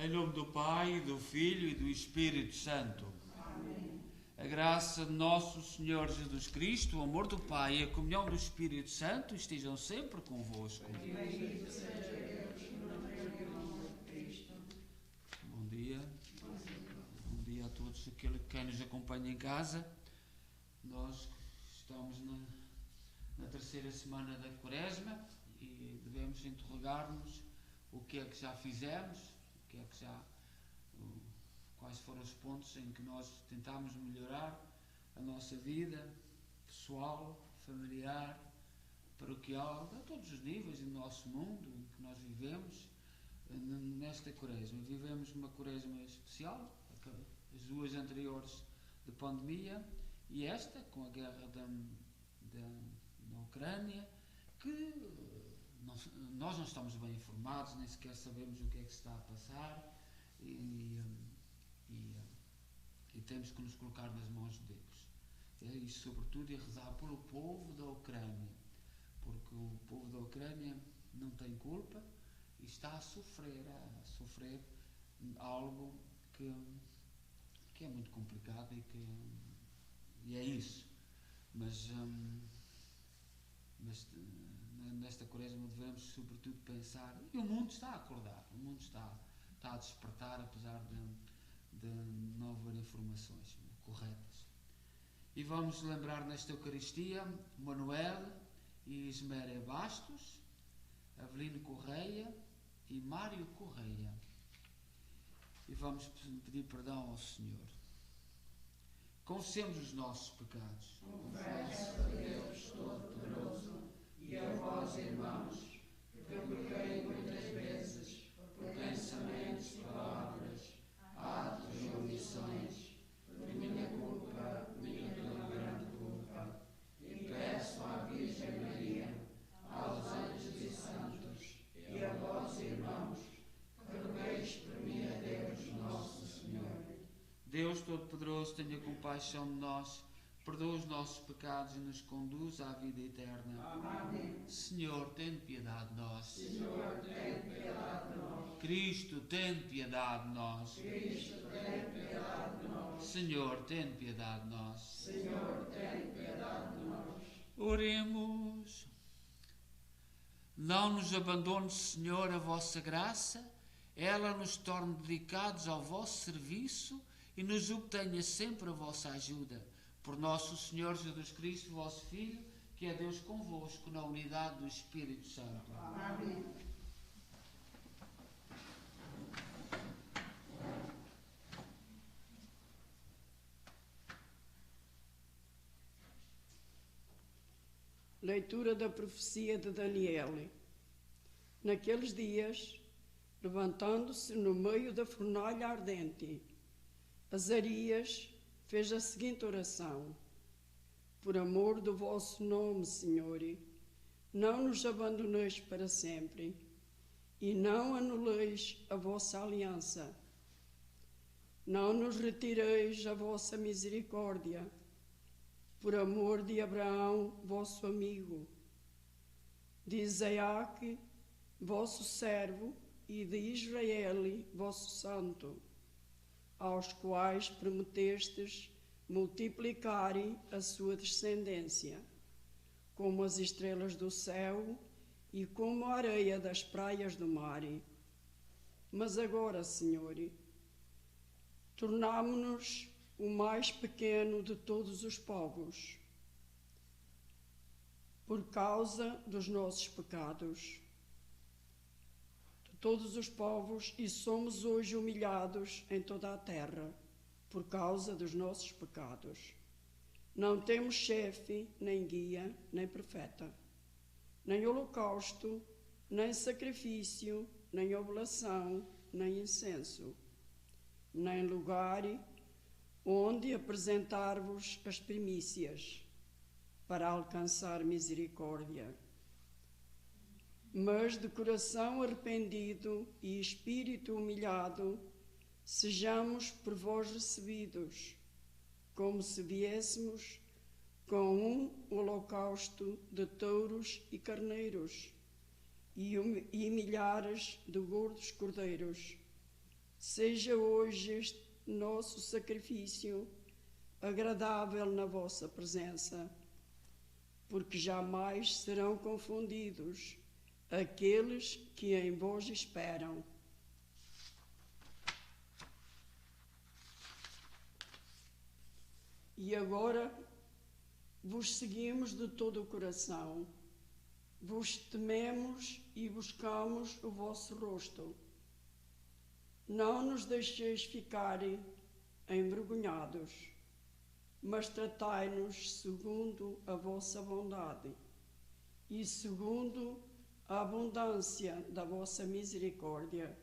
Em nome do Pai, do Filho e do Espírito Santo. Amém. A graça de nosso Senhor Jesus Cristo, o amor do Pai e a comunhão do Espírito Santo estejam sempre convosco. Bendito seja Deus, no nome de Cristo. Bom dia. Bom dia a todos aqueles que nos acompanham em casa. Nós estamos na terceira semana da Quaresma e devemos interrogar-nos o que é que já fizemos, quais foram os pontos em que nós tentámos melhorar a nossa vida pessoal, familiar, paroquial, a todos os níveis do nosso mundo em que nós vivemos nesta Quaresma. Vivemos uma Quaresma especial, as duas anteriores de pandemia e esta com a guerra na Ucrânia, que nós não estamos bem informados, nem sequer sabemos o que é que se está a passar e temos que nos colocar nas mãos de Deus. E sobretudo rezar pelo povo da Ucrânia, porque o povo da Ucrânia não tem culpa e está a sofrer algo que é muito complicado e é isso. Mas nesta Quaresma devemos sobretudo pensar, e o mundo está a acordar, o mundo está a despertar, apesar de não haver informações corretas. E vamos lembrar nesta Eucaristia Manuel e Isméria Bastos, Avelino Correia e Mário Correia. E vamos pedir perdão ao Senhor. Confessemos os nossos pecados. Confesso a Deus Todo-Poderoso e a vós, irmãos, que pequei muitas vezes por pensamentos, palavras, atos e omissões, por minha culpa, minha tão grande culpa. E peço à Virgem Maria, aos anjos e santos e a vós, irmãos, que rogueis por mim a Deus nosso Senhor. Deus Todo-Poderoso, tenha compaixão de nós, perdoa os nossos pecados e nos conduz à vida eterna. Amém. Senhor, tem piedade de nós. Senhor, tem piedade de nós. Cristo, tem piedade de nós. Cristo, tem piedade de nós. Senhor, tem piedade de nós. Senhor, tem piedade de nós. Oremos. Não nos abandone, Senhor, a vossa graça, ela nos torne dedicados ao vosso serviço e nos obtenha sempre a vossa ajuda. Por nosso Senhor Jesus Cristo, vosso Filho, que é Deus convosco, na unidade do Espírito Santo. Amém. Leitura da profecia de Daniel. Naqueles dias, levantando-se no meio da fornalha ardente, Azarias fez a seguinte oração: por amor do vosso nome, Senhor, não nos abandoneis para sempre e não anuleis a vossa aliança. Não nos retireis a vossa misericórdia, por amor de Abraão, vosso amigo, de Isaac, vosso servo, e de Israel, vosso santo, aos quais prometestes multiplicarem a sua descendência, como as estrelas do céu e como a areia das praias do mar. Mas agora, Senhor, tornámo-nos o mais pequeno de todos os povos, por causa dos nossos pecados. De todos os povos, e somos hoje humilhados em toda a terra, por causa dos nossos pecados. Não temos chefe, nem guia, nem profeta, nem holocausto, nem sacrifício, nem oblação, nem incenso, nem lugar onde apresentar-vos as primícias, para alcançar misericórdia. Mas de coração arrependido e espírito humilhado, sejamos por vós recebidos, como se viéssemos com um holocausto de touros e carneiros e milhares de gordos cordeiros, Seja hoje este nosso sacrifício agradável na vossa presença, porque jamais serão confundidos aqueles que em vós esperam. E agora vos seguimos de todo o coração, vos tememos e buscamos o vosso rosto. Não nos deixeis ficar envergonhados, mas tratai-nos segundo a vossa bondade e segundo a abundância da vossa misericórdia.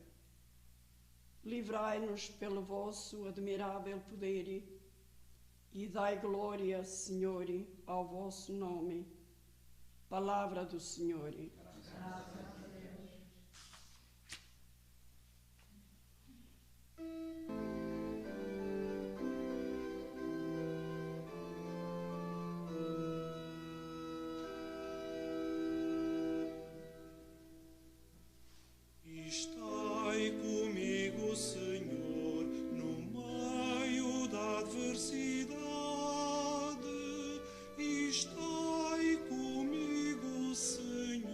Livrai-nos pelo vosso admirável poder e dai glória, Senhor, ao vosso nome. Palavra do Senhor. Estai comigo, Senhor, no meio da adversidade. Estai comigo, Senhor.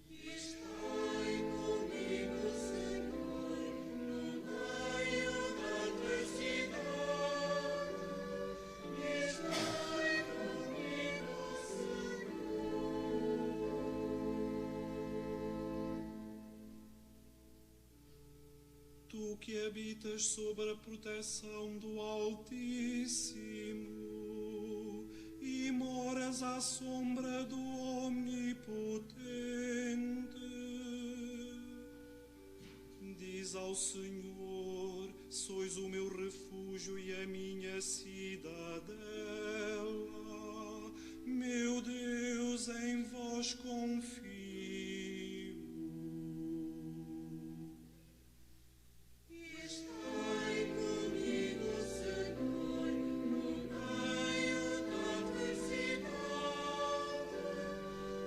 Estai comigo, Senhor, no meio da adversidade. Estai comigo, Senhor. Tu que habitas sob a proteção do Altíssimo e moras à sombra do Omnipotente, diz ao Senhor: sois o meu refúgio e a minha cidadela. Meu Deus, em vós confio. Estai comigo, Senhor, no meio da adversidade.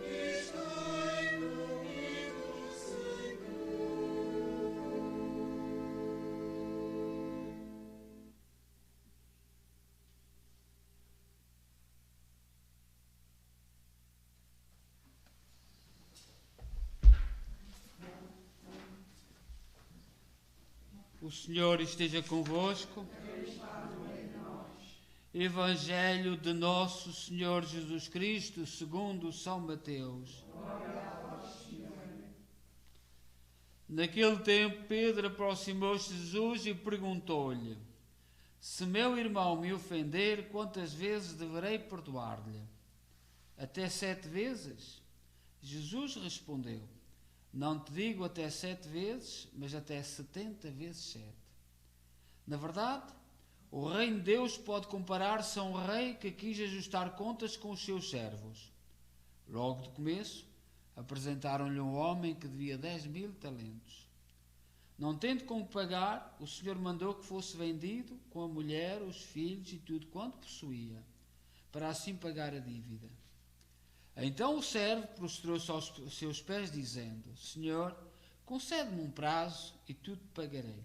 Estai comigo, Senhor. O Senhor esteja convosco. Evangelho de nosso Senhor Jesus Cristo, segundo São Mateus. Naquele tempo, Pedro aproximou-se de Jesus e perguntou-lhe: se meu irmão me ofender, quantas vezes deverei perdoar-lhe? Até 7 vezes? Jesus respondeu: não te digo até 7 vezes, mas até 70 vezes 7. Na verdade, o reino de Deus pode comparar-se a um rei que quis ajustar contas com os seus servos. Logo de começo, apresentaram-lhe um homem que devia 10.000 talentos. Não tendo como pagar, o Senhor mandou que fosse vendido com a mulher, os filhos e tudo quanto possuía, para assim pagar a dívida. Então o servo prostrou-se aos seus pés, dizendo: Senhor, concede-me um prazo e tudo pagarei.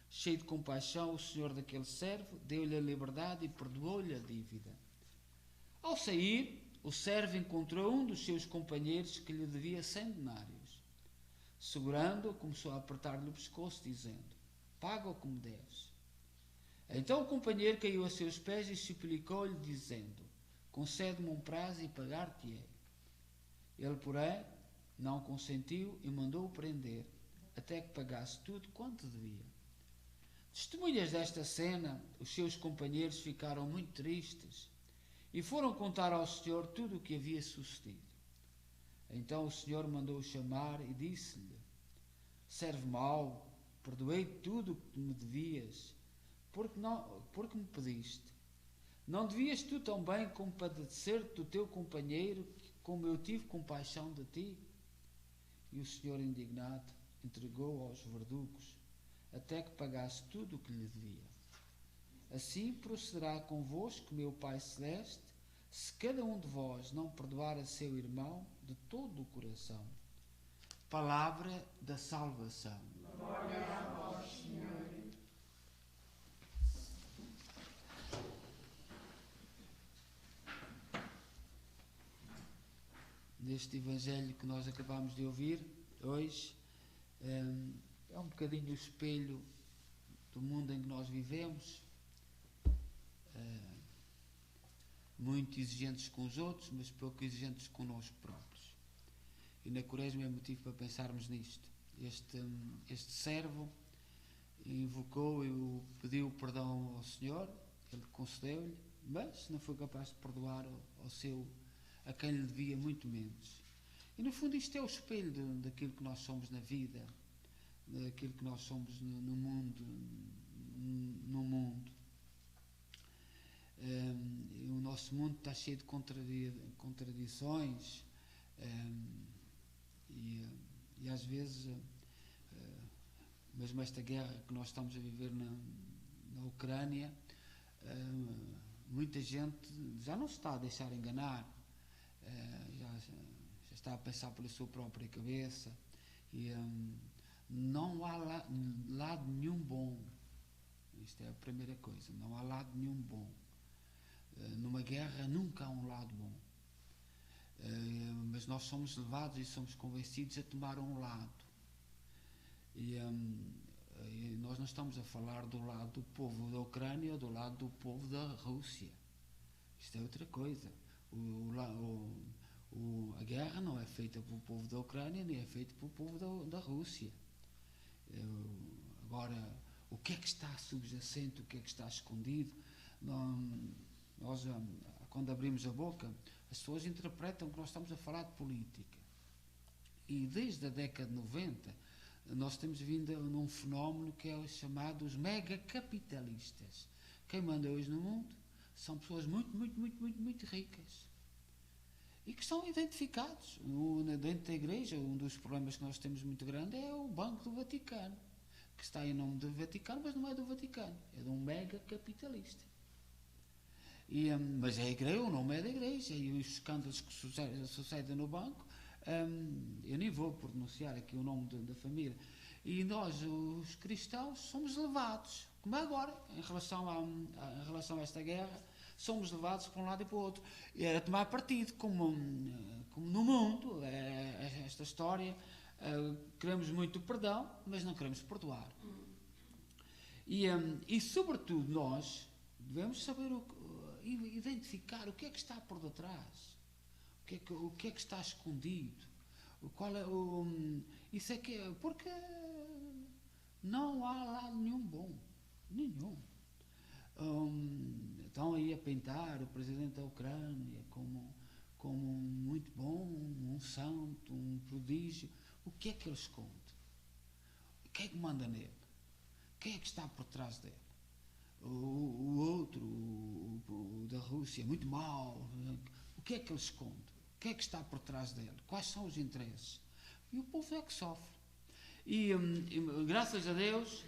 Cheio de compaixão, o senhor daquele servo deu-lhe a liberdade e perdoou-lhe a dívida. Ao sair, o servo encontrou um dos seus companheiros que lhe devia 100 denários. Segurando-o, começou a apertar-lhe o pescoço, dizendo: paga-o como deves. Então o companheiro caiu a seus pés e suplicou-lhe, dizendo: concede-me um prazo e pagar-te-ei. Ele, porém, não consentiu e mandou-o prender, até que pagasse tudo quanto devia. Testemunhas desta cena, os seus companheiros ficaram muito tristes e foram contar ao Senhor tudo o que havia sucedido. Então o Senhor mandou-o chamar e disse-lhe: servo mau, perdoei tudo o que me devias, porque me pediste. Não devias tu também compadecer-te do teu companheiro, como eu tive compaixão de ti? E o Senhor, indignado, entregou-o aos verdugos, até que pagasse tudo o que lhe devia. Assim procederá convosco, meu Pai Celeste, se cada um de vós não perdoar a seu irmão de todo o coração. Palavra da salvação. Glória a vós, Senhor. Neste Evangelho que nós acabamos de ouvir hoje, é um bocadinho o espelho do mundo em que nós vivemos, muito exigentes com os outros, mas pouco exigentes connosco próprios. E na Quaresma é motivo para pensarmos nisto. Este servo invocou e pediu perdão ao Senhor, Ele concedeu-lhe, mas não foi capaz de perdoar a quem lhe devia muito menos. E no fundo isto é o espelho daquilo que nós somos na vida, daquilo que nós somos no mundo. O nosso mundo está cheio de contradições, e às vezes, mesmo esta guerra que nós estamos a viver na Ucrânia, muita gente já não se está a deixar enganar, já está a pensar pela sua própria cabeça, e não há lado nenhum bom. Isto é a primeira coisa, não há lado nenhum bom. Numa guerra nunca há um lado bom, mas nós somos levados e somos convencidos a tomar um lado, e nós não estamos a falar do lado do povo da Ucrânia ou do lado do povo da Rússia. Isto é outra coisa. A guerra não é feita pelo povo da Ucrânia nem é feita pelo povo da Rússia. Agora, o que é que está subjacente, o que é que está escondido? Nós, quando abrimos a boca, as pessoas interpretam que nós estamos a falar de política. E desde a década de 90, nós temos vindo num fenómeno que é o chamado os megacapitalistas. Quem manda hoje no mundo são pessoas muito ricas. E que são identificados. Dentro da Igreja, um dos problemas que nós temos muito grande é o Banco do Vaticano, que está em nome do Vaticano, mas não é do Vaticano, é de um megacapitalista. Mas é a Igreja, o nome é da Igreja, e os escândalos que sucedem no banco, eu nem vou pronunciar aqui o nome da família, e nós, os cristãos, somos levados, como é agora, em relação a esta guerra, somos levados para um lado e para o outro, a tomar partido, como no mundo, esta história, queremos muito perdão, mas não queremos perdoar. E sobretudo, nós devemos saber identificar o que é que está por detrás, o que é que está escondido, isso é que é, porque não há lado nenhum bom, nenhum. Estão aí a pintar o presidente da Ucrânia como muito bom, um santo, um prodígio. O que é que ele esconde? Quem é que manda nele? Quem é que está por trás dele? O outro, o da Rússia, muito mau. O que é que ele esconde? O que é que está por trás dele? Quais são os interesses? E o povo é que sofre. E graças a Deus,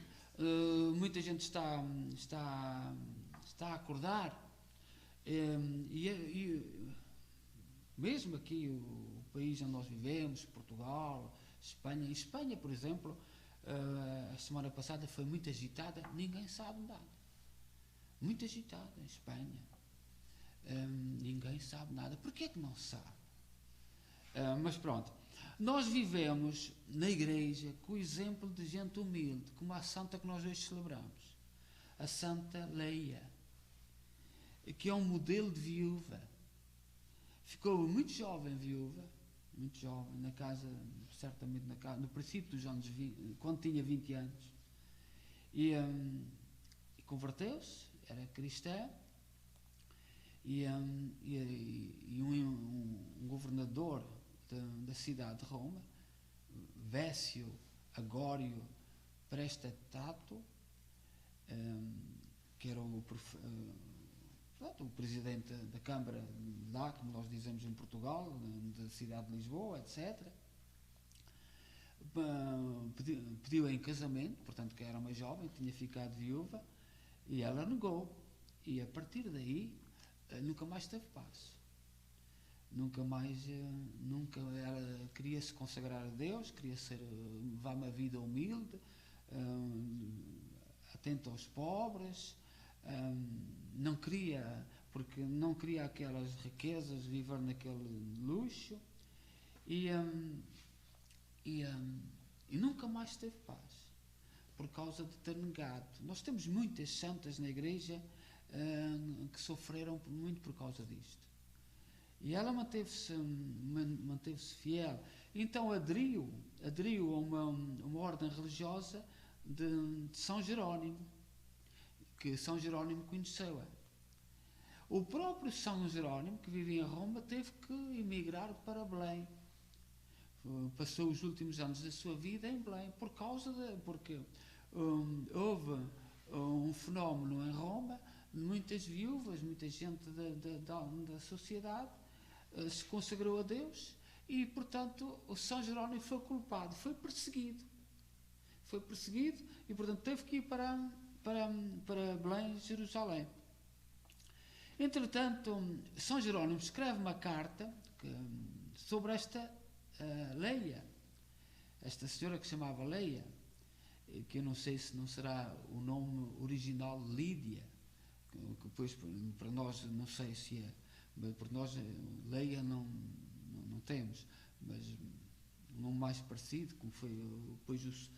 muita gente está a acordar. E mesmo aqui, o país onde nós vivemos, Portugal, Espanha. Em Espanha, por exemplo, a semana passada foi muito agitada, ninguém sabe nada. Muito agitada em Espanha. Ninguém sabe nada. Porquê que não se sabe? Mas pronto. Nós vivemos na Igreja com o exemplo de gente humilde, como a santa que nós hoje celebramos. A Santa Leia, que é um modelo de viúva. Ficou muito jovem viúva, muito jovem, na casa, certamente no princípio dos anos 20, quando tinha 20 anos. E converteu-se, era cristã, e um governador da cidade de Roma, Vécio Agório Prestatato, que era o presidente da Câmara lá, como nós dizemos em Portugal, da cidade de Lisboa, etc., pediu em casamento, portanto que era uma jovem, tinha ficado viúva, e ela negou, e a partir daí nunca mais teve paz. nunca ela queria se consagrar a Deus, queria levar uma vida humilde, atenta aos pobres, não queria, porque não queria aquelas riquezas, viver naquele luxo, e nunca mais teve paz, por causa de ter negado. Nós temos muitas santas na igreja que sofreram muito por causa disto. E ela manteve-se fiel. Então aderiu a uma ordem religiosa de São Jerónimo, que São Jerónimo conheceu-a. O próprio São Jerónimo, que vivia em Roma, teve que emigrar para Belém. Passou os últimos anos da sua vida em Belém, porque houve um fenómeno em Roma, muitas viúvas, muita gente da sociedade se consagrou a Deus, e portanto o São Jerónimo foi culpado, foi perseguido, e portanto teve que ir para Belém, Jerusalém. Entretanto, São Jerónimo escreve uma carta sobre esta Leia, esta senhora que se chamava Leia, que eu não sei se não será o nome original Lídia, que depois para nós não sei se é, mas por nós Leia não temos, mas um nome mais parecido, como foi depois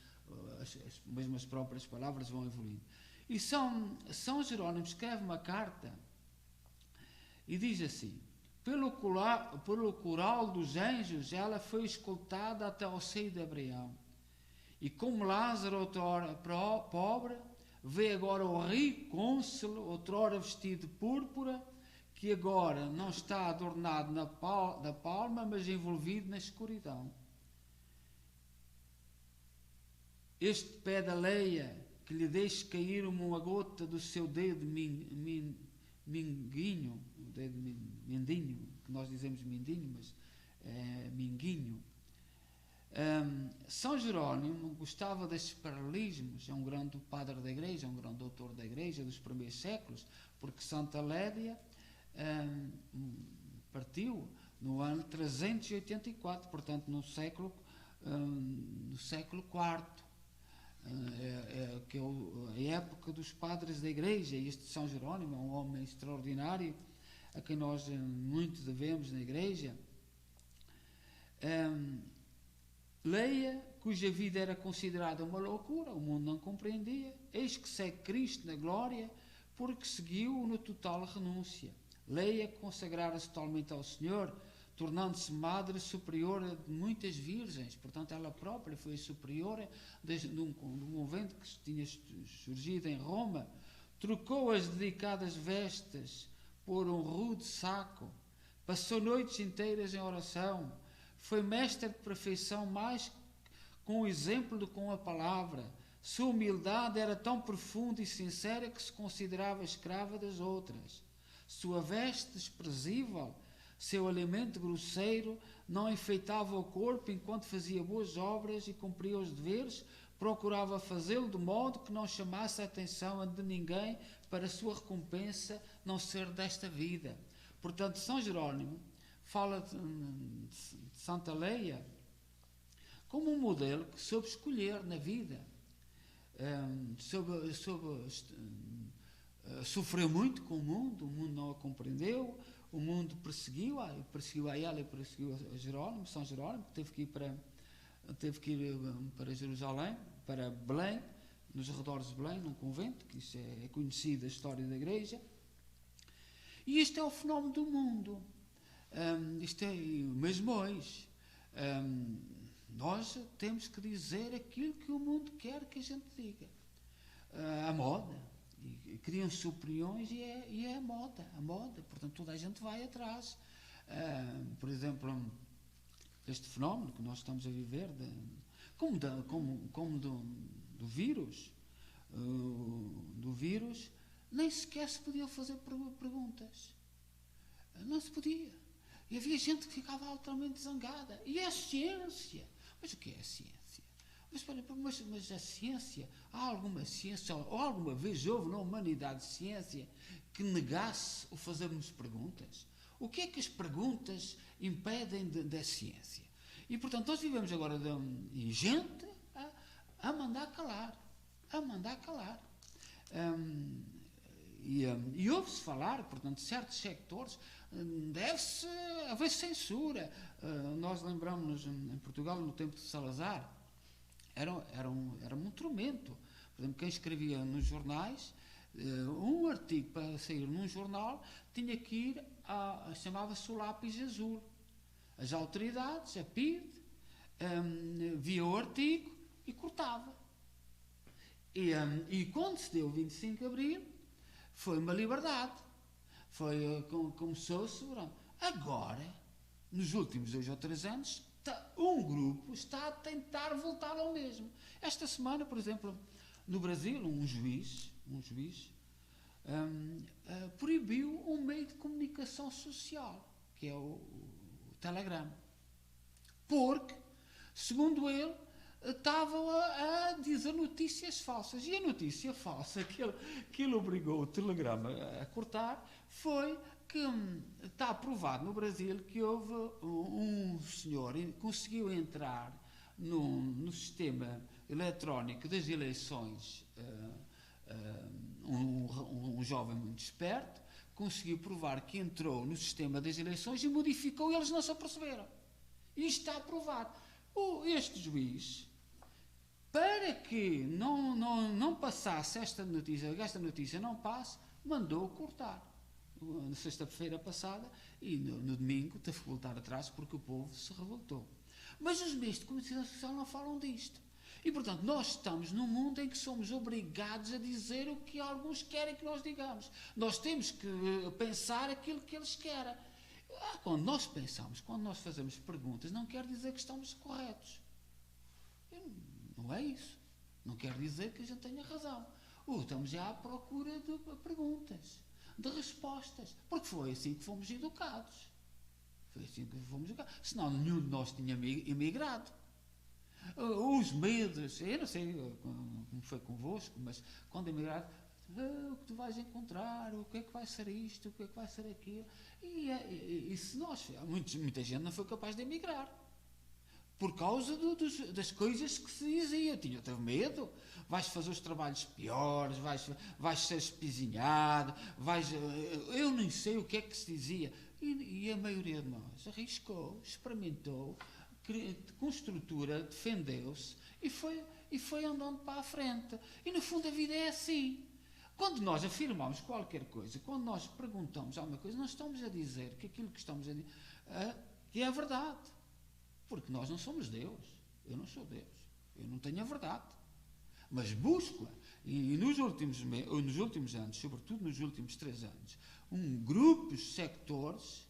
mesmo as próprias palavras vão evoluindo. E São Jerónimo escreve uma carta e diz assim: pelo coral dos anjos ela foi escoltada até ao seio de Abraão, e como Lázaro outrora pobre vê agora o rico cônsul, outrora vestido de púrpura, que agora não está adornado da palma, mas envolvido na escuridão. Este pede a Leia que lhe deixe cair uma gota do seu dedo minguinho, dedo mindinho, que nós dizemos mindinho, mas é minguinho. São Jerónimo gostava destes paralelismos, é um grande padre da igreja, é um grande doutor da igreja dos primeiros séculos, porque Santa Lédia partiu no ano 384, portanto no século IV, que é a época dos padres da igreja. E este São Jerónimo é um homem extraordinário, a quem nós muito devemos na igreja. Leia, cuja vida era considerada uma loucura, o mundo não compreendia, eis que segue Cristo na glória, porque seguiu na total renúncia. Leia consagrara-se totalmente ao Senhor, tornando-se madre superiora de muitas virgens. Portanto, ela própria foi superiora de um convento que tinha surgido em Roma. Trocou as dedicadas vestes por um rude saco, passou noites inteiras em oração, foi mestre de perfeição mais com o exemplo do que com a palavra. Sua humildade era tão profunda e sincera que se considerava escrava das outras. Sua veste desprezível, seu alimento grosseiro, não enfeitava o corpo enquanto fazia boas obras e cumpria os deveres, procurava fazê-lo de modo que não chamasse a atenção de ninguém para a sua recompensa não ser desta vida. Portanto, São Jerónimo fala de Santa Leia como um modelo que soube escolher na vida, sofreu muito com o mundo não a compreendeu, o mundo perseguiu a ela e perseguiu a Jerónimo, São Jerónimo, que teve que ir para Jerusalém, para Belém, nos arredores de Belém, num convento, que isso é conhecida a história da igreja. E isto é o fenómeno do mundo. Isto é mesmo hoje. Nós temos que dizer aquilo que o mundo quer que a gente diga. A moda. E criam-se opiniões e é a moda. Portanto, toda a gente vai atrás. Por exemplo, este fenómeno que nós estamos a viver, como do vírus, nem sequer se podiam fazer perguntas. Não se podia. E havia gente que ficava altamente zangada. E é a ciência. Mas o que é a ciência? Mas a ciência, há alguma ciência, ou alguma vez houve na humanidade ciência que negasse o fazermos perguntas? O que é que as perguntas impedem da ciência? E, portanto, nós vivemos agora de gente a mandar calar. A mandar calar. E ouve-se falar, portanto, de certos sectores, deve-se haver censura. Nós lembramos-nos, em Portugal, no tempo de Salazar, era um tormento. Por exemplo, quem escrevia nos jornais, um artigo para sair num jornal, tinha que ir chamava-se o lápis azul. As autoridades, a PIDE, via o artigo e cortava. E quando se deu o 25 de Abril, foi uma liberdade. Começou-se. Agora, nos últimos 2 ou 3 anos, um grupo está a tentar voltar ao mesmo. Esta semana, por exemplo, no Brasil, um juiz proibiu um meio de comunicação social, que é o Telegram, porque, segundo ele, estavam a dizer notícias falsas. E a notícia falsa que ele obrigou o Telegrama a cortar foi que está aprovado no Brasil que houve um senhor que conseguiu entrar no sistema eletrónico das eleições, um jovem muito esperto, conseguiu provar que entrou no sistema das eleições e modificou e eles não se aperceberam. Isto está aprovado. Este juiz, para que não passasse esta notícia não passe, mandou cortar. Na sexta-feira passada e no domingo teve que voltar atrás porque o povo se revoltou. Mas os meios de comunicação social não falam disto. E, portanto, nós estamos num mundo em que somos obrigados a dizer o que alguns querem que nós digamos. Nós temos que pensar aquilo que eles querem. Quando nós pensamos, quando nós fazemos perguntas, não quer dizer que estamos corretos. Não é isso. Não quer dizer que a gente tenha razão. Estamos já à procura de perguntas, de respostas. Porque foi assim que fomos educados. Senão nenhum de nós tinha emigrado. Os medos, eu não sei como foi convosco, mas quando emigraram, o que tu vais encontrar, o que é que vai ser isto, o que é que vai ser aquilo. E se muita gente não foi capaz de emigrar. Por causa das coisas que se dizia. Teve medo. Vais fazer os trabalhos piores, vais ser espizinhado, eu nem sei o que é que se dizia. E a maioria de nós arriscou, experimentou, com estrutura, defendeu-se e foi andando para a frente. E no fundo a vida é assim. Quando nós afirmamos qualquer coisa, quando nós perguntamos alguma coisa, não estamos a dizer que aquilo que estamos a dizer que é a verdade. Porque nós não somos Deus. Eu não sou Deus. Eu não tenho a verdade. Mas busco-a. E nos últimos anos, sobretudo nos últimos 3 anos, grupos, sectores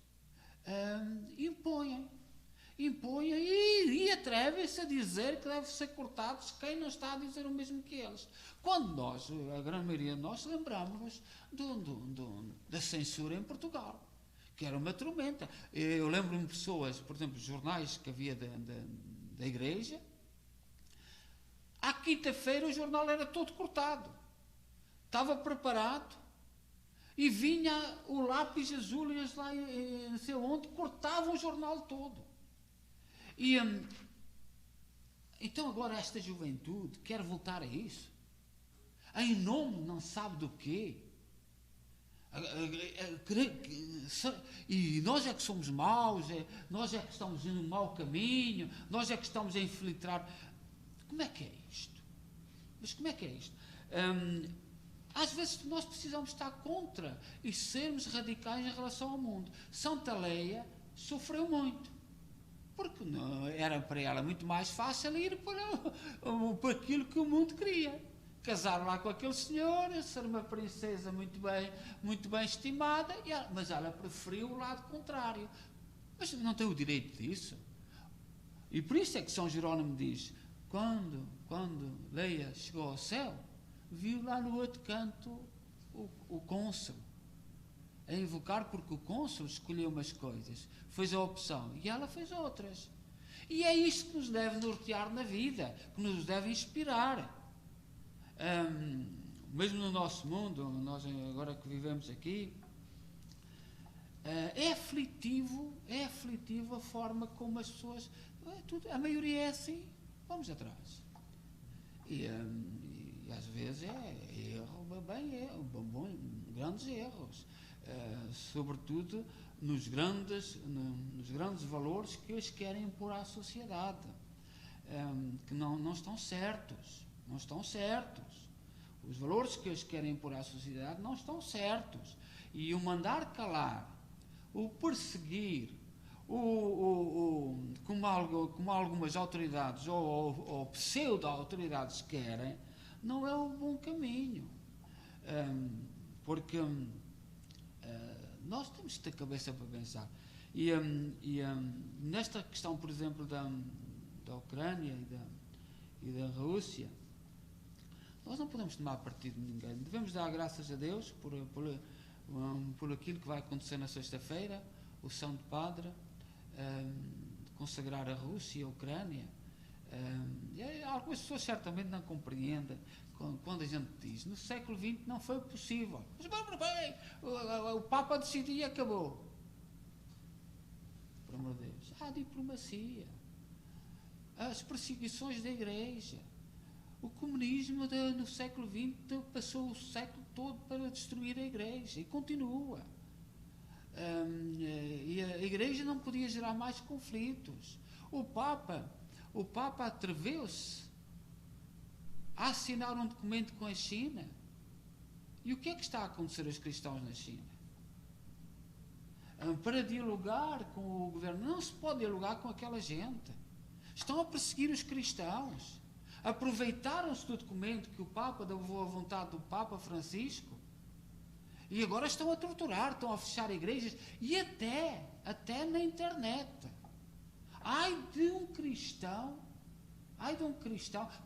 impõem e atrevem-se a dizer que deve ser cortados quem não está a dizer o mesmo que eles. Quando nós, a grande maioria de nós, lembramos da censura em Portugal, que era uma tormenta. Eu lembro-me de pessoas, por exemplo, jornais que havia da igreja. À quinta-feira o jornal era todo cortado. Estava preparado e vinha o lápis azul e eles lá, não sei onde, cortavam o jornal todo. Então agora esta juventude quer voltar a isso? Em nome não sabe do quê? E nós é que somos maus, nós é que estamos no mau caminho, nós é que estamos a infiltrar. Como é que é isto? Mas como é que é isto? Às vezes nós precisamos estar contra e sermos radicais em relação ao mundo. Santa Leia sofreu muito, porque era para ela muito mais fácil ir para aquilo que o mundo queria. Casar lá com aquele senhor, ser uma princesa muito bem estimada, mas ela preferiu o lado contrário. Mas não tem o direito disso. E por isso é que São Jerónimo diz, quando Leia chegou ao céu, viu lá no outro canto o cônsul a invocar, porque o cônsul escolheu umas coisas, fez a opção, e ela fez outras. E é isto que nos deve nortear na vida, que nos deve inspirar. Mesmo no nosso mundo, nós agora que vivemos aqui, é aflitivo. aflitivo a forma como as pessoas, a maioria é assim, vamos atrás. E às vezes grandes erros, sobretudo nos grandes valores que eles querem pôr à sociedade, que não estão certos. Os valores que eles querem pôr à sociedade não estão certos. E o mandar calar, o perseguir, como algumas autoridades ou pseudo-autoridades querem, não é um bom caminho. Porque nós temos que ter cabeça para pensar. E nesta questão, por exemplo, da Ucrânia e da Rússia, nós não podemos tomar partido de ninguém. Devemos dar graças a Deus por aquilo que vai acontecer na sexta-feira, o Santo Padre consagrar a Rússia e a Ucrânia. Algumas pessoas certamente não compreendem quando a gente diz no século XX não foi possível. Mas bem, o Papa decidiu e acabou. Por amor de Deus, há diplomacia, as perseguições da Igreja. O comunismo no século XX passou o século todo para destruir a Igreja e continua. E a Igreja não podia gerar mais conflitos. O Papa atreveu-se a assinar um documento com a China. E o que é que está a acontecer aos cristãos na China? Para dialogar com o governo. Não se pode dialogar com aquela gente. Estão a perseguir os cristãos. Aproveitaram-se do documento que o Papa, da boa vontade do Papa Francisco, e agora estão a torturar, estão a fechar igrejas, e até na internet. Ai de um cristão,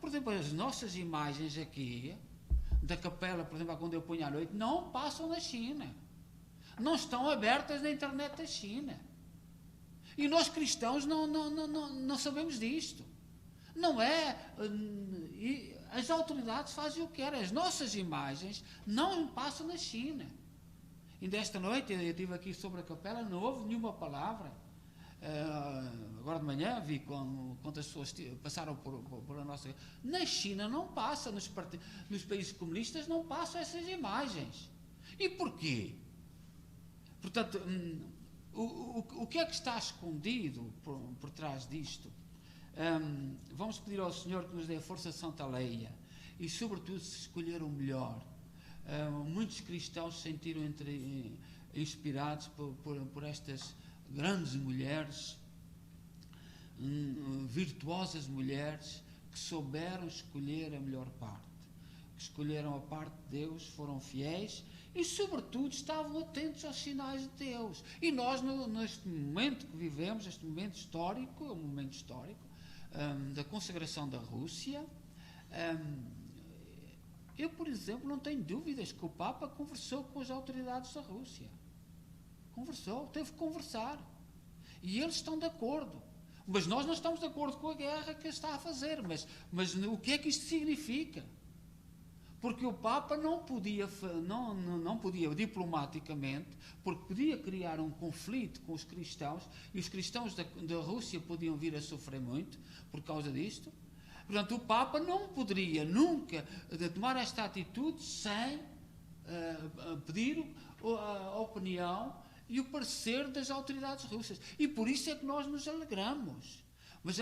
por exemplo, as nossas imagens aqui, da capela, por exemplo, quando eu ponho à noite, não passam na China. Não estão abertas na internet da China. E nós cristãos não sabemos disto. Não é. As autoridades fazem o que querem. As nossas imagens não passam na China. Ainda esta noite, eu estive aqui sobre a capela, não houve nenhuma palavra. Agora de manhã vi quantas pessoas passaram por a nossa. Na China não passa, nos países comunistas não passam essas imagens. E porquê? Portanto, o que é que está escondido por trás disto? Vamos pedir ao Senhor que nos dê a força santa leia e, sobretudo, se escolher o melhor. Muitos cristãos se sentiram inspirados por estas grandes mulheres, virtuosas mulheres, que souberam escolher a melhor parte, que escolheram a parte de Deus, foram fiéis e, sobretudo, estavam atentos aos sinais de Deus. E nós, neste momento que vivemos, este momento histórico, é um momento histórico, da consagração da Rússia, eu, por exemplo, não tenho dúvidas que o Papa conversou com as autoridades da Rússia. Teve que conversar. E eles estão de acordo. Mas nós não estamos de acordo com a guerra que está a fazer. Mas o que é que isto significa? Porque o Papa não podia diplomaticamente, porque podia criar um conflito com os cristãos, e os cristãos da Rússia podiam vir a sofrer muito por causa disto. Portanto, o Papa não poderia nunca tomar esta atitude sem pedir a opinião e o parecer das autoridades russas. E por isso é que nós nos alegramos. Mas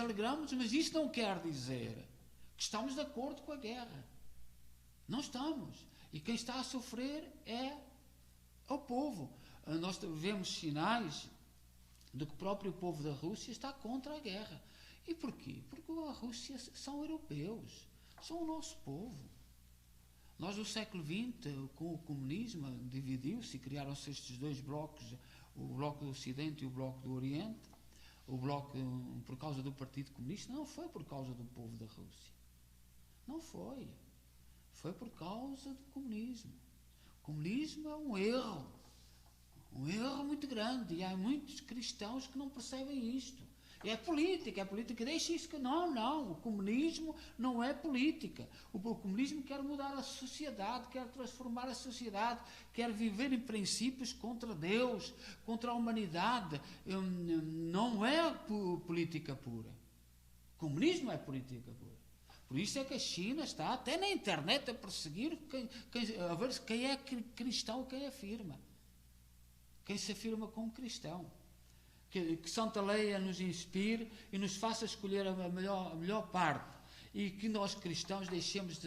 isso não quer dizer que estamos de acordo com a guerra. Não estamos. E quem está a sofrer é o povo. Nós vemos sinais de que o próprio povo da Rússia está contra a guerra. E porquê? Porque a Rússia são europeus, são o nosso povo. Nós, no século XX, com o comunismo, dividiu-se e criaram-se estes dois blocos, o bloco do Ocidente e o bloco do Oriente. O bloco por causa do Partido Comunista, não foi por causa do povo da Rússia. Não foi. Foi por causa do comunismo. O comunismo é um erro muito grande, e há muitos cristãos que não percebem isto. É política, deixa isso que não, o comunismo não é política. O comunismo quer mudar a sociedade, quer transformar a sociedade, quer viver em princípios contra Deus, contra a humanidade. Não é política pura. O comunismo é política pura. Por isso é que a China está até na internet a perseguir a ver quem é cristão, quem afirma. Quem se afirma como cristão. Que Santa Leia nos inspire e nos faça escolher a melhor parte. E que nós cristãos deixemos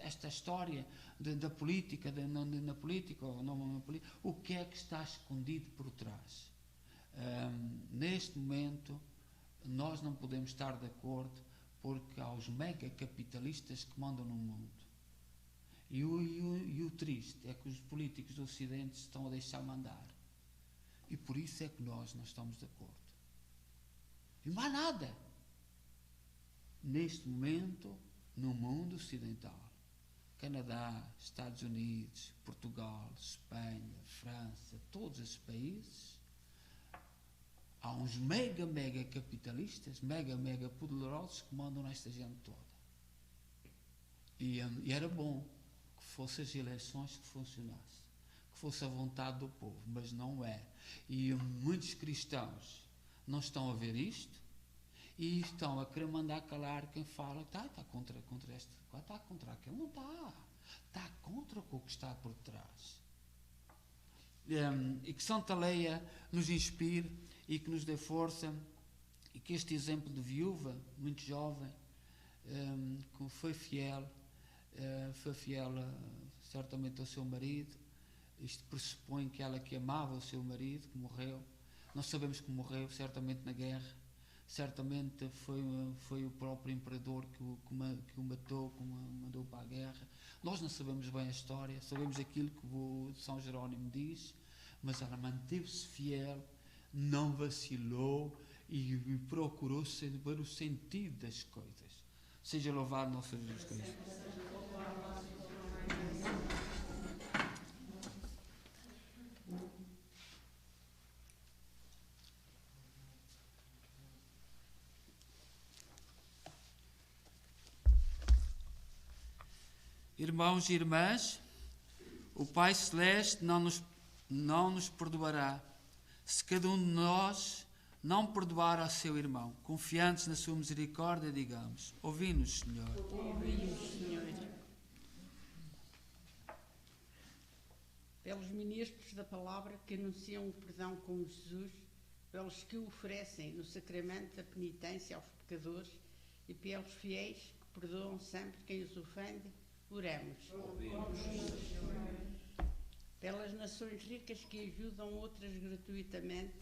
esta história da política, na política, ou não na política, o que é que está escondido por trás. Neste momento, nós não podemos estar de acordo, porque há os mega capitalistas que mandam no mundo. E o triste é que os políticos do Ocidente estão a deixar mandar. E por isso é que nós não estamos de acordo. E mais nada. Neste momento, no mundo ocidental, Canadá, Estados Unidos, Portugal, Espanha, França, todos esses países, há uns mega capitalistas, mega poderosos que mandam nesta gente toda. E era bom que fossem as eleições que funcionassem. Fosse a vontade do povo, mas não é. E muitos cristãos não estão a ver isto e estão a querer mandar calar quem fala que está contra este, está contra aquele. Não está contra o que está por trás. E que Santa Leia nos inspire e que nos dê força, e que este exemplo de viúva, muito jovem, que foi fiel certamente ao seu marido. Isto pressupõe que ela que amava o seu marido, que morreu. Não sabemos que morreu, certamente na guerra. Certamente foi o próprio imperador que o matou, que o mandou para a guerra. Nós não sabemos bem a história, sabemos aquilo que o São Jerónimo diz, mas ela manteve-se fiel, não vacilou e procurou saber o sentido das coisas. Seja louvado nosso Jesus Cristo. Irmãos e irmãs, o Pai Celeste não nos perdoará se cada um de nós não perdoar ao seu irmão. Confiantes na sua misericórdia, digamos: ouvi-nos, Senhor. Ouvi-nos, Senhor. Pelos ministros da palavra que anunciam o perdão como Jesus, pelos que o oferecem no sacramento da penitência aos pecadores e pelos fiéis que perdoam sempre quem os ofende, oremos. Pelas nações ricas que ajudam outras gratuitamente,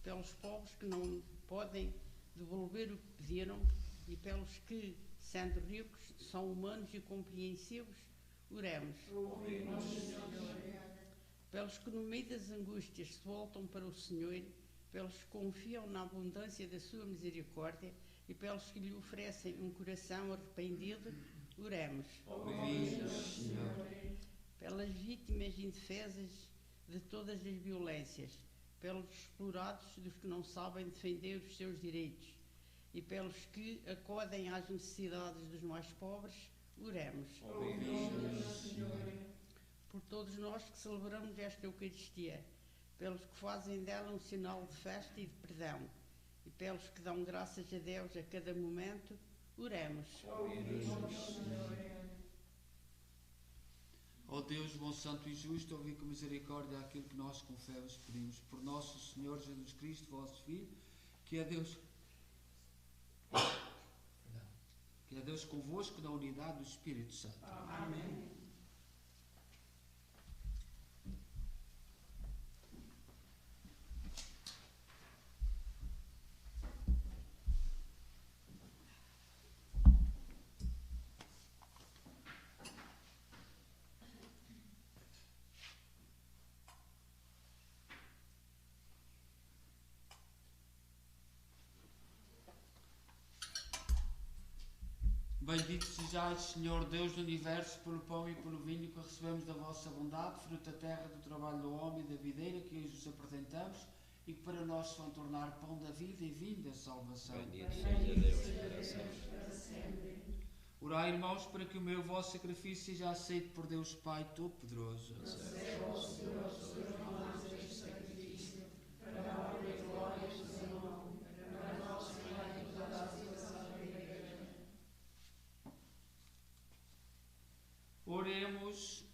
pelos povos que não podem devolver o que pediram e pelos que, sendo ricos, são humanos e compreensivos, oremos. Pelos que no meio das angústias se voltam para o Senhor, pelos que confiam na abundância da sua misericórdia e pelos que lhe oferecem um coração arrependido, oremos. Pelas vítimas indefesas de todas as violências, pelos explorados dos que não sabem defender os seus direitos e pelos que acodem às necessidades dos mais pobres, oremos. Por todos nós que celebramos esta Eucaristia, pelos que fazem dela um sinal de festa e de perdão e pelos que dão graças a Deus a cada momento, oremos. Ó Deus, bom, santo e justo, ouvi com misericórdia aquilo que nós com fé vos pedimos. Por nosso Senhor Jesus Cristo, vosso Filho, que é Deus convosco na unidade do Espírito Santo. Amém. Bendito sejais, Senhor Deus do Universo, pelo pão e pelo vinho que recebemos da vossa bondade, fruto da terra, do trabalho do homem e da videira que hoje vos apresentamos, e que para nós se vão tornar pão da vida e vinho da salvação. Bendito seja Deus para sempre. Orai, irmãos, para que o meu vosso sacrifício seja aceito por Deus Pai Todo-Poderoso. Receba, ó Senhor, os seus irmãos este sacrifício, para a honra e glória do seu nome, para nosso bem e toda a salvação da Igreja. Oremos.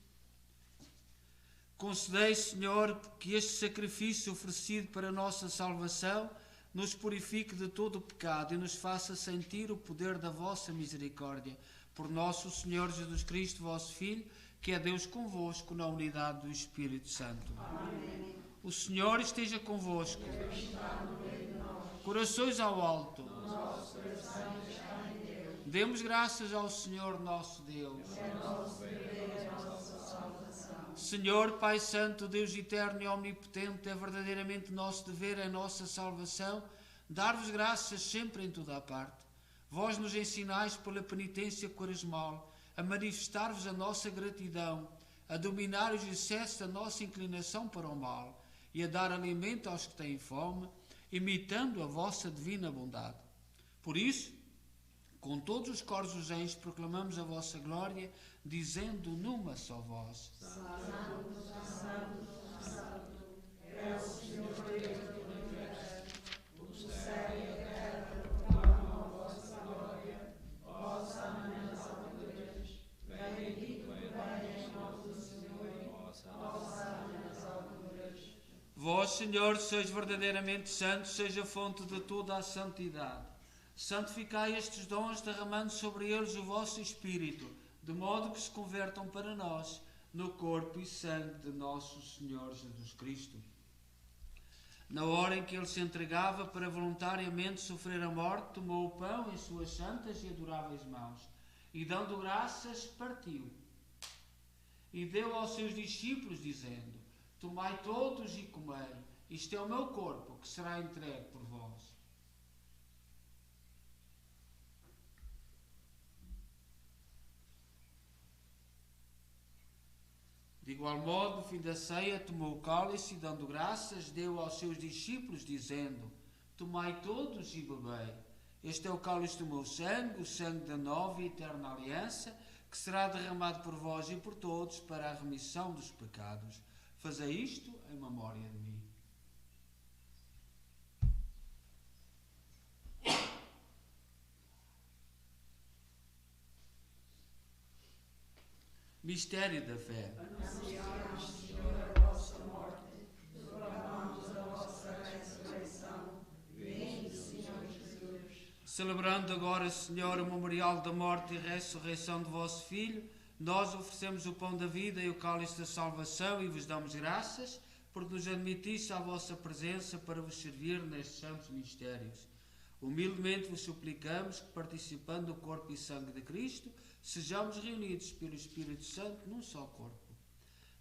Concedei, Senhor, que este sacrifício oferecido para a nossa salvação nos purifique de todo o pecado e nos faça sentir o poder da vossa misericórdia. Por nosso Senhor Jesus Cristo, vosso Filho, que é Deus convosco na unidade do Espírito Santo. Amém. O Senhor esteja convosco. Corações ao alto. Nosso coração está em Deus. Demos graças ao Senhor nosso Deus. É nosso dever, é nossa salvação. Senhor, Pai Santo, Deus eterno e omnipotente, é verdadeiramente nosso dever, é nossa salvação, dar-vos graças sempre em toda a parte. Vós nos ensinais pela penitência quaresmal a manifestar-vos a nossa gratidão, a dominar os excessos da nossa inclinação para o mal e a dar alimento aos que têm fome, imitando a vossa divina bondade. Por isso, com todos os coros dos anjos, proclamamos a vossa glória, dizendo numa só voz: Santo, Santo, Santo, é o Senhor Deus do universo. O céu e a terra proclamam a vossa glória. Hosana nas alturas. Bendito vem em nome do Senhor. Hosana nas alturas. Vós, Senhor, sois verdadeiramente santos, seja a fonte de toda a santidade. Santificai estes dons, derramando sobre eles o vosso Espírito, de modo que se convertam para nós no corpo e sangue de nosso Senhor Jesus Cristo. Na hora em que ele se entregava para voluntariamente sofrer a morte, tomou o pão em suas santas e adoráveis mãos, e dando graças, partiu. E deu aos seus discípulos, dizendo: Tomai todos e comei, isto é o meu corpo, que será entregue por vós. De igual modo, no fim da ceia, tomou o cálice e, dando graças, deu aos seus discípulos, dizendo: Tomai todos e bebei. Este é o cálice do meu sangue, o sangue da nova e eterna aliança, que será derramado por vós e por todos para a remissão dos pecados. Fazei isto em memória de mim. Mistério da fé. Anunciamos, Senhor, a vossa morte, proclamamos a vossa ressurreição. Vinde, Senhor Jesus. Celebrando agora, Senhor, o memorial da morte e ressurreição de vosso Filho, nós oferecemos o pão da vida e o cálice da salvação e vos damos graças, porque nos admitisse à vossa presença para vos servir nestes santos mistérios. Humildemente vos suplicamos que, participando do corpo e sangue de Cristo, sejamos reunidos pelo Espírito Santo num só corpo.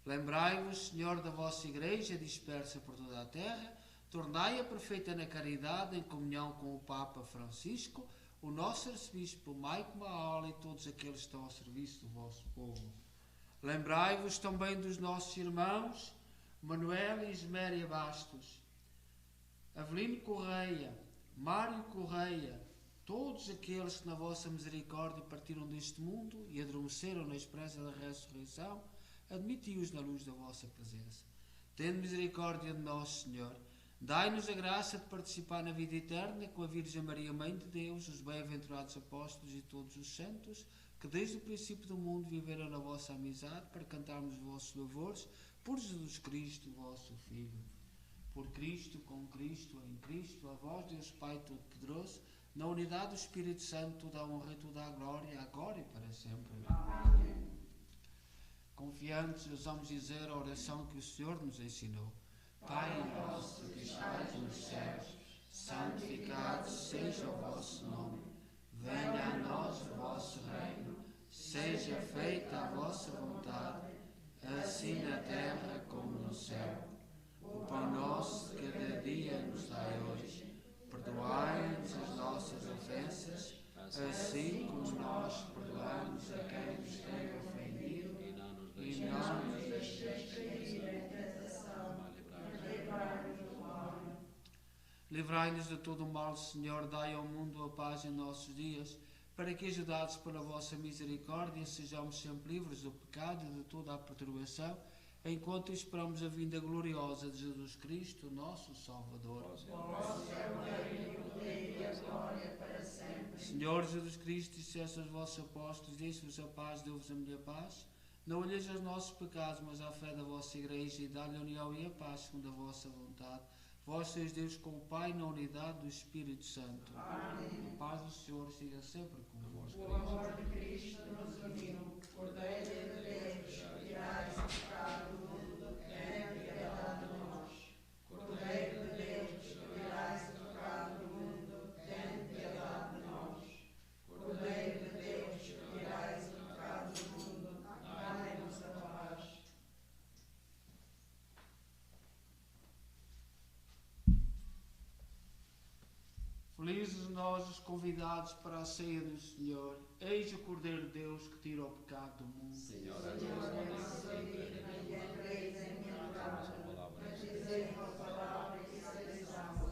Lembrai-vos, Senhor, da vossa Igreja dispersa por toda a terra, tornai-a perfeita na caridade, em comunhão com o Papa Francisco, o nosso arcebispo Maico Maala e todos aqueles que estão ao serviço do vosso povo. Lembrai-vos também dos nossos irmãos Manuel e Isméria Bastos, Avelino Correia, Mário Correia, todos aqueles que na vossa misericórdia partiram deste mundo e adormeceram na esperança da ressurreição, admiti-os na luz da vossa presença. Tende misericórdia de nós, Senhor. Dai-nos a graça de participar na vida eterna com a Virgem Maria, Mãe de Deus, os bem-aventurados apóstolos e todos os santos, que desde o princípio do mundo viveram na vossa amizade, para cantarmos os vossos louvores, por Jesus Cristo, vosso Filho. Por Cristo, com Cristo, em Cristo, a vós, Deus Pai Todo-Poderoso, na unidade do Espírito Santo, toda a honra e toda a glória, agora e para sempre. Amém. Confiantes, ousamos dizer a oração que o Senhor nos ensinou. Pai nosso que estais nos céus, santificado seja o vosso nome. Venha a nós o vosso reino. Seja feita a vossa vontade, assim na terra como no céu. O pão nosso de cada dia nos dai hoje. Perdoai-nos as nossas ofensas, assim como nós perdoamos a quem nos tem ofendido, e não nos deixeis cair em tentação, mas livrai-nos do mal. Livrai-nos de todo o mal, Senhor, dai ao mundo a paz em nossos dias, para que, ajudados pela vossa misericórdia, sejamos sempre livres do pecado e de toda a perturbação, enquanto esperamos a vinda gloriosa de Jesus Cristo, nosso Salvador. Senhor Jesus Cristo, disseste aos vossos apóstolos, deixe-vos a paz, deu-vos a minha paz. Não olheis aos nossos pecados, mas à fé da vossa Igreja, e dá-lhe a união e a paz, segundo a vossa vontade. Vós sois Deus com o Pai, na unidade do Espírito Santo. Amém. A paz do Senhor esteja sempre convosco. O amor de Cristo nos uniu. Cordeiro de Deus, tirais o pecado do mundo, tenha piedade de nós. Cordeiro de Deus, tirais o pecado do mundo, tenha piedade de nós. Cordeiro de Deus, tirais o pecado do mundo, dai-nos a paz. Felizes nós os convidados para a ceia do Senhor. Eis o Cordeiro de Deus que tira o pecado do mundo. Senhor, não sou digna de entreis em minha casa, mas dizei uma palavra e serei salva.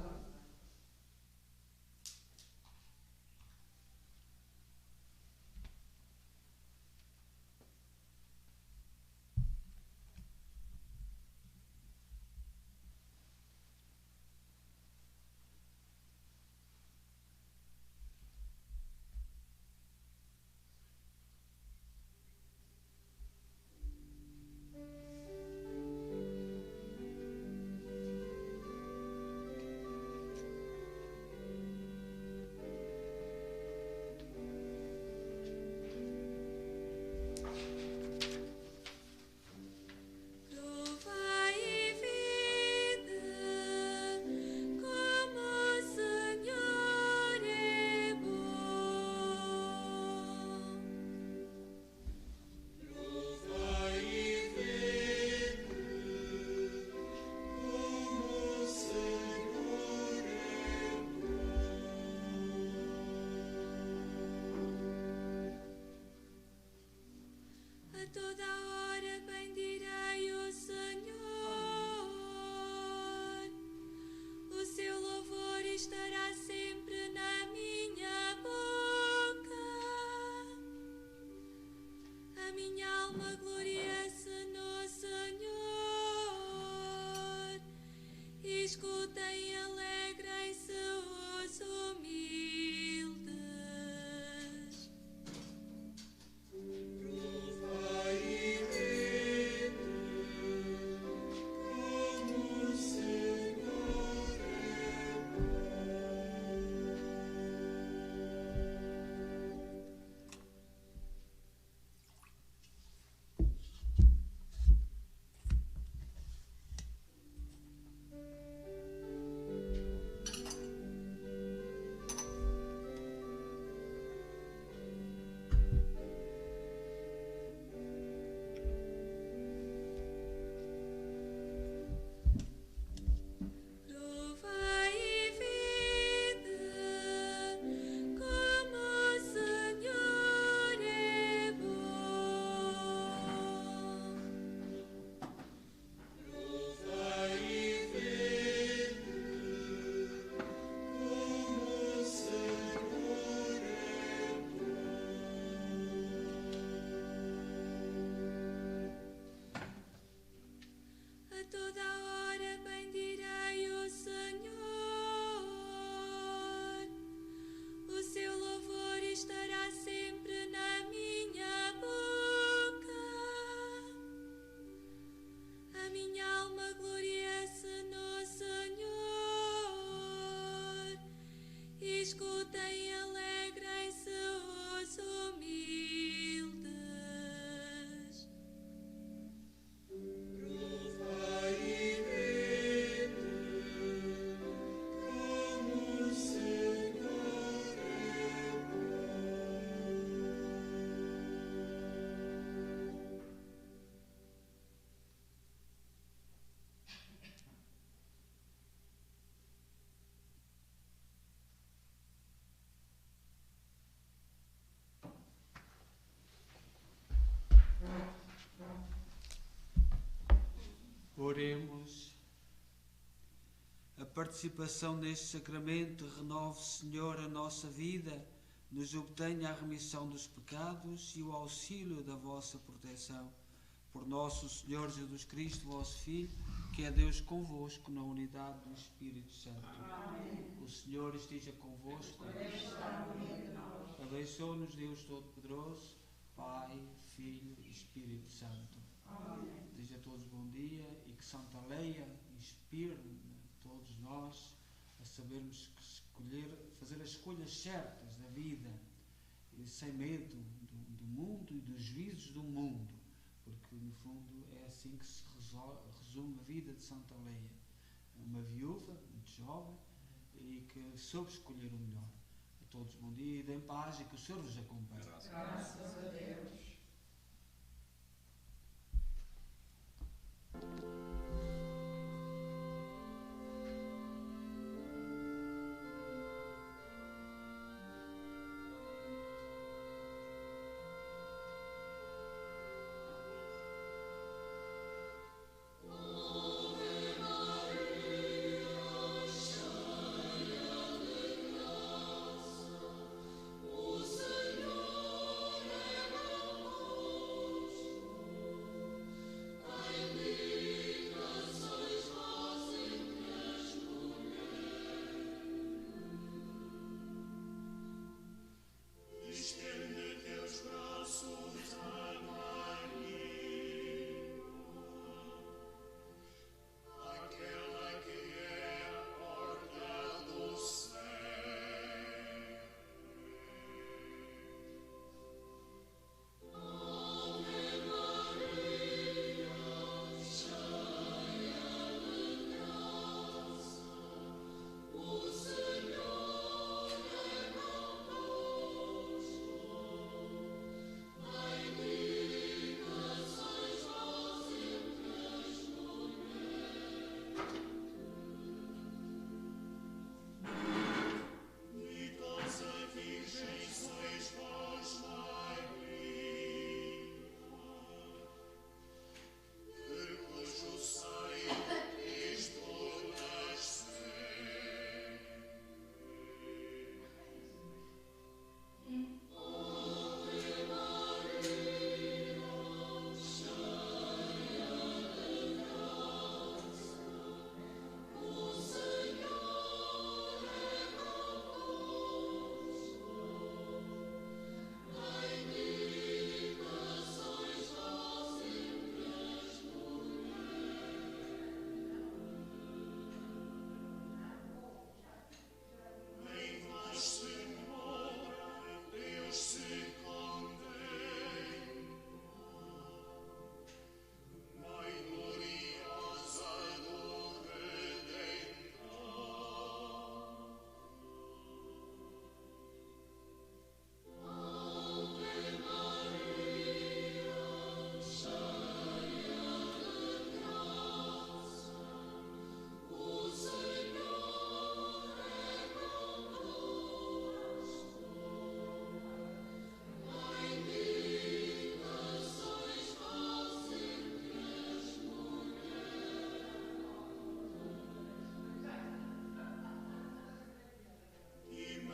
Toda hora bendirei o Senhor, o seu louvor estará sempre na minha boca. A minha alma gloriece no Senhor, escutem e alegrem-se os humildes. Toda hora bendirei o Senhor, o seu louvor estará sempre na minha boca. A minha alma gloriece no Senhor, escutem e alegrem-se os humildes. Oremos. participação neste sacramento renove, Senhor, a nossa vida, nos obtenha a remissão dos pecados e o auxílio da vossa proteção. Por nosso Senhor Jesus Cristo, vosso Filho, que é Deus convosco na unidade do Espírito Santo. Amém. O Senhor esteja convosco. Abençoe-nos Deus Todo-Poderoso, Pai, Filho e Espírito Santo. Amém. Desejo a todos bom dia e que Santa Leia inspire todos nós a sabermos fazer as escolhas certas da vida, e sem medo do mundo e dos juízos do mundo, porque no fundo é assim que se resume a vida de Santa Leia, uma viúva muito jovem e que soube escolher o melhor. A todos bom dia e deem paz e que o Senhor vos acompanhe. Graças a Deus.